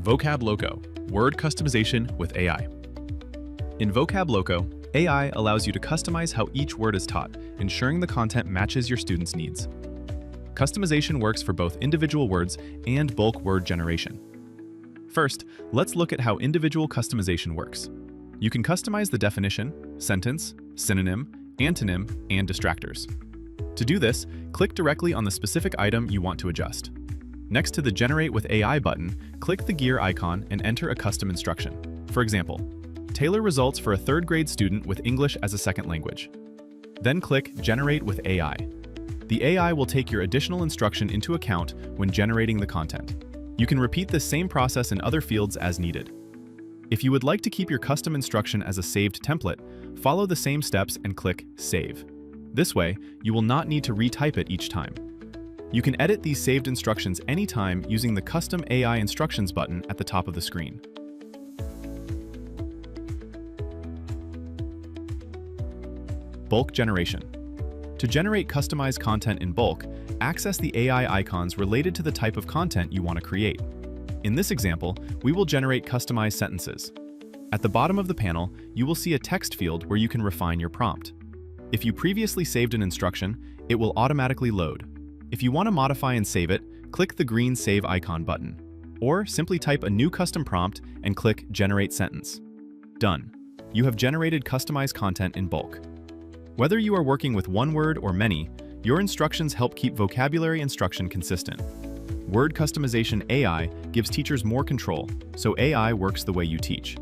Vocab Loco, word customization with AI. In Vocab Loco, AI allows you to customize how each word is taught, ensuring the content matches your students' needs. Customization works for both individual words and bulk word generation. First, let's look at how individual customization works. You can customize the definition, sentence, synonym, antonym, and distractors. To do this, click directly on the specific item you want to adjust. Next to the Generate with AI button, click the gear icon and enter a custom instruction. For example, tailor results for a third-grade student with English as a second language. Then click Generate with AI. The AI will take your additional instruction into account when generating the content. You can repeat this same process in other fields as needed. If you would like to keep your custom instruction as a saved template, follow the same steps and click Save. This way, you will not need to retype it each time. You can edit these saved instructions anytime using the Custom AI Instructions button at the top of the screen. Bulk generation. To generate customized content in bulk, access the AI icons related to the type of content you want to create. In this example, we will generate customized sentences. At the bottom of the panel, you will see a text field where you can refine your prompt. If you previously saved an instruction, it will automatically load. If you want to modify and save it, click the green Save icon button, or simply type a new custom prompt and click Generate Sentence. Done. You have generated customized content in bulk. Whether you are working with one word or many, your instructions help keep vocabulary instruction consistent. Word customization AI gives teachers more control, so AI works the way you teach.